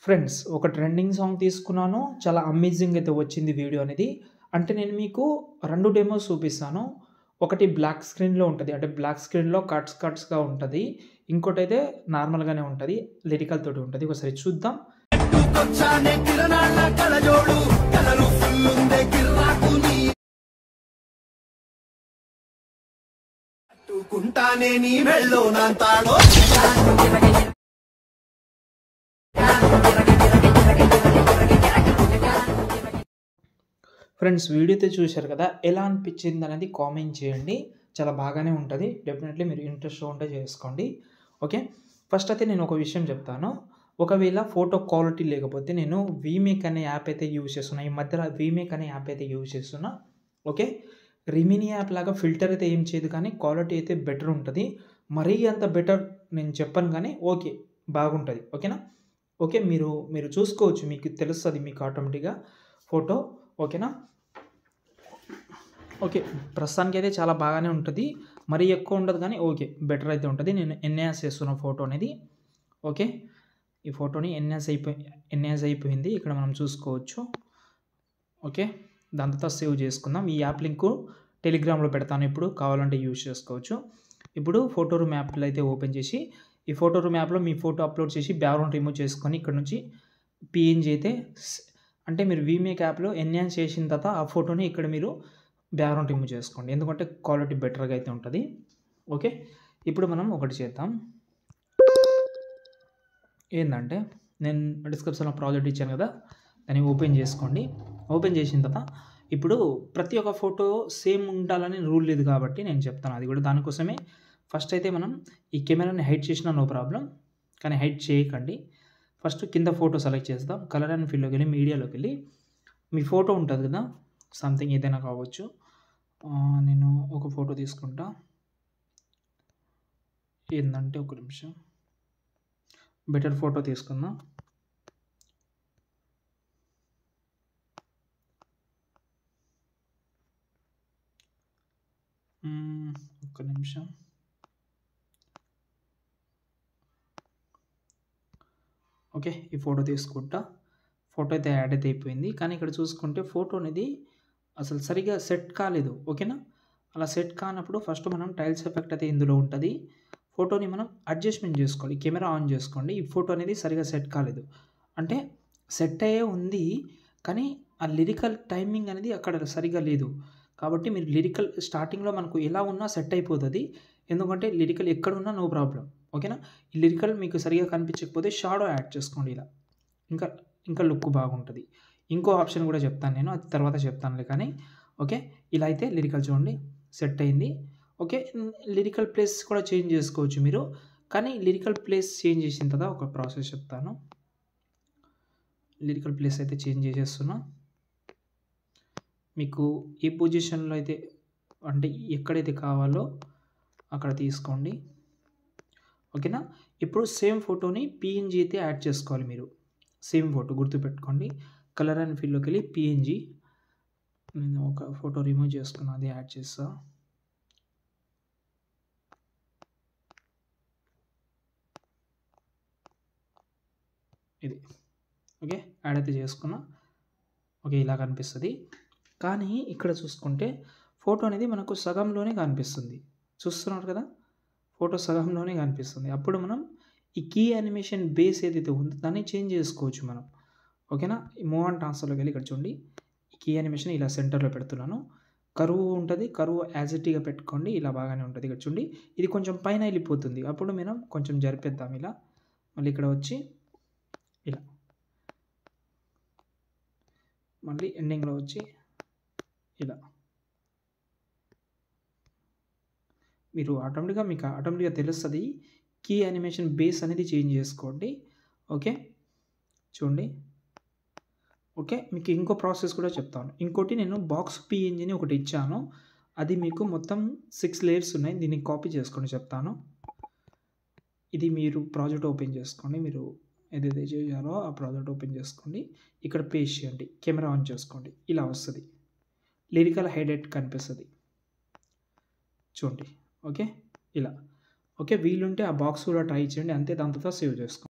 Friends ఒక trending song తీసుకున్నాను. చాలా అమేజింగ్ అయితే వచ్చింది వీడియో అనేది. అంటే నేను మీకు 2 డెమోస్ చూపిస్తాను. ఒకటి బ్లాక్ స్క్రీన్‌లో ఉంటది. అంటే బ్లాక్ స్క్రీన్‌లో కట్స్‌గా ఉంటది. ఇంకోటైతే నార్మల్‌గానే ఉంటది. లిరికల్ తోటి ఉంటది. ఒకసారి చూద్దాం. కొచ్చానే కిరణాల కలజోడు కలరు ఫుల్లుందే కిర్రాకు నీ కుంటానే నీ మెళ్ళో నాంతాడో ఫ్రెండ్స్ వీడియో అయితే చూశారు కదా! ఎలా అనిపించింది అనేది కామెంట్ చేయండి. చాలా బాగానే ఉంటది. డెఫినెట్‌లీ మీరు ఇంట్రెస్ట్‌గా ఉంటే చేసుకోండి. ఓకే. ఫస్ట్ అయితే నేను ఒక విషయం చెప్తాను. ఒకవేళ ఫోటో క్వాలిటీ లేకపోతే నేను వీమేక్ అనే యాప్ అయితే యూజ్ చేస్తున్నా. ఈ మధ్యలో వీమేక్ అనే యాప్ అయితే యూజ్ చేస్తున్నా. ఓకే. రిమినీ యాప్ లాగా ఫిల్టర్ అయితే ఏం చేయదు కానీ క్వాలిటీ అయితే బెటర్ ఉంటది. మరీ అంత బెటర్ నేను చెప్పను కానీ ఓకే. బాగుంటది. ఓకేనా? ఓకే. మీరు చూసుకోవచ్చు. మీకు తెలుస్తది మీకు ఆటోమేటిక్‌గా ఫోటో. ఓకేనా? ఓకే. ప్రస్తుతానికైతే చాలా బాగానే ఉంటది. మరీ ఎక్కువ ఉండదు కానీ ఓకే. బెటర్ అయితే ఉంటది. నేను ఎన్హాన్స్ చేస్తున్న ఫోటో అనేది. ఓకే. ఈ ఫోటోని ఎన్హాన్స్ అయిపోయింది. ఇక్కడ మనం చూసుకోవచ్చు. ఓకే. దాని తర్వాత సేవ్ చేసుకుందాం. ఈ యాప్ లింకు టెలిగ్రామ్‌లో పెడతాను ఇప్పుడు. కావాలంటే యూజ్ చేసుకోవచ్చు. ఇప్పుడు ఫోటో రూమ్ యాప్‌లో అయితే ఓపెన్ చేసి, ఈ ఫోటో రూమ్ యాప్‌లో మీ ఫోటో అప్లోడ్ చేసి బ్యాక్‌గ్రౌండ్ రిమూవ్ చేసుకొని ఇక్కడ నుంచి పీఎన్‌జీ అయితే అంటే మీరు వీమేక్ యాప్‌లో ఎన్హాన్స్ చేసిన తర్వాత ఆ ఫోటోని ఇక్కడ మీరు బ్యాక్‌గ్రౌండ్ రిమూవ్ చేసుకోండి. ఎందుకంటే క్వాలిటీ బెటర్‌గా అయితే ఉంటది. ఓకే. ఇప్పుడు మనం ఒకటి చేద్దాం. ఏందంటే నేను డిస్క్రిప్షన్‌లో ప్రాజెక్ట్ ఇచ్చాను కదా! దాన్ని ఓపెన్ చేసుకోండి. ఓపెన్ చేసిన తర్వాత ఇప్పుడు ప్రతి ఒక్క ఫోటో సేమ్ ఉండాలని రూల్ లేదు కాబట్టి నేను చెప్తాను అది కూడా. దానికోసమే ఫస్ట్ అయితే మనం ఈ కెమెరాని హైడ్ చేసినా నో ప్రాబ్లమ్. కానీ హైడ్ చేయకండి. ఫస్ట్ కింద ఫోటో సెలెక్ట్ చేద్దాం. కలర్ అండ్ ఫిల్‌లోకి వెళ్ళి మీడియాలోకి మీ ఫోటో ఉంటది కదా! సంథింగ్ ఏదైనా కావచ్చు. నేను ఒక ఫోటో తీసుకుంటా. ఏందంటే ఒక నిమిషం. బెటర్ ఫోటో తీసుకుందాం. ఒక్క నిమిషం. ఓకే. ఈ ఫోటో తీసుకుంటా. ఫోటో అయితే యాడ్ అయితే అయిపోయింది. కానీ ఇక్కడ చూసుకుంటే ఫోటో అనేది అసలు సరిగ్గా సెట్ కాలేదు. ఓకేనా? అలా సెట్ కానప్పుడు ఫస్ట్ మనం టైల్స్ ఎఫెక్ట్ అయితే ఇందులో ఉంటది. ఫోటోని మనం అడ్జస్ట్‌మెంట్ చేసుకోవాలి. కెమెరా ఆన్ చేసుకోండి. ఈ ఫోటో అనేది సరిగ్గా సెట్ కాలేదు. అంటే సెట్ అయ్యే ఉంది. కానీ ఆ లిరికల్ టైమింగ్ అనేది అక్కడ సరిగ్గా లేదు. కాబట్టి మీరు లిరికల్ స్టార్టింగ్‌లో మనకు ఎలా ఉన్నా సెట్ అయిపోతది. ఎందుకంటే లిరికల్ ఎక్కడున్నా నో ప్రాబ్లమ్. ఓకేనా? ఈ లిరికల్ మీకు సరిగ్గా కనిపించకపోతే షాడో యాడ్ చేసుకోండి ఇలా. ఇంకా ఇంకా లుక్ బాగుంటది. ఇంకో ఆప్షన్ కూడా చెప్తాను నేను. అది తర్వాత చెప్తానులే కానీ. ఓకే. ఇలా అయితే లిరికల్ చూడండి సెట్ అయింది. ఓకే. లిరికల్ ప్లేస్ కూడా చేంజ్ చేసుకోవచ్చు మీరు. కానీ లిరికల్ ప్లేస్ చేంజ్ చేసిన తర్వాత ఒక ప్రాసెస్ చెప్తాను. లిరికల్ ప్లేస్ అయితే చేంజ్ చేసేస్తున్నా. మీకు ఏ పొజిషన్‌లో అయితే అంటే ఎక్కడైతే కావాలో అక్కడ తీసుకోండి. ఓకేనా? ఇప్పుడు సేమ్ ఫోటోని పీఎన్‌జీ అయితే యాడ్ చేసుకోవాలి మీరు. సేమ్ ఫోటో గుర్తుపెట్టుకోండి. కలర్ అండ్ ఫిల్‌లోకి వెళ్ళి పీఎన్‌జీ నేను ఒక ఫోటో రిమూవ్ చేసుకున్నా. అది యాడ్ చేస్తా. ఇది. ఓకే. యాడ్ అయితే చేసుకున్నా. ఓకే. ఇలా కనిపిస్తది. కానీ ఇక్కడ చూసుకుంటే ఫోటో అనేది మనకు సగంలోనే కనిపిస్తుంది. చూస్తున్నారు కదా! ఫోటో సగంలోనే కనిపిస్తుంది. అప్పుడు మనం ఈ కీ యానిమేషన్ బేస్ ఏదైతే ఉందో దాన్ని చేంజ్ చేసుకోవచ్చు మనం. ఓకేనా? ఈ మూవ్ ఆన్ ట్రాన్స్‌ఫర్‌లోకి వెళ్ళి ఇక్కడ చూడండి. ఈ కీ యానిమేషన్ ఇలా సెంటర్‌లో పెడుతున్నాను. కర్వ్ ఉంటది. కర్వ్ యాజ్ ఇట్‌గా పెట్టుకోండి. ఇలా బాగానే ఉంటది. ఇక్కడ చూడండి. ఇది కొంచెం పైన ఎళ్ళిపోతుంది. అప్పుడు మనం కొంచెం జరిపేద్దాం ఇలా. మళ్ళీ ఇక్కడ వచ్చి ఇలా. మళ్ళీ ఎండింగ్‌లో వచ్చి ఇలా. మీకు ఆటోమేటిక్‌గా తెలుస్తది. కీ యానిమేషన్ బేస్ అనేది చేంజ్ చేసుకోండి. ఓకే. చూడండి. ఓకే. మీకు ఇంకో ప్రాసెస్ కూడా చెప్తాను. ఇంకోటి నేను బాక్స్ పీఎన్‌జీని ఒకటి ఇచ్చాను. అది మీకు మొత్తం 6 లేయర్స్ ఉన్నాయి. దీన్ని కాపీ చేసుకోండి చెప్తాను. ఇది మీరు ప్రాజెక్ట్ ఓపెన్ చేసుకోండి. మీరు ఏదైతే చేశారో ఆ ప్రాజెక్ట్ ఓపెన్ చేసుకోండి. ఇక్కడ పేస్ట్ చేయండి. కెమెరా ఆన్ చేసుకోండి. ఇలా వస్తది. లిరికల్ హైలైట్ కనిపిస్తది. చూడండి. ఓకే. ఇలా. ఓకే. వీలుంటే ఆ బాక్స్ కూడా ట్రై చేయండి. అంతే దాని తర్వాత సేవ్ చేసుకోండి.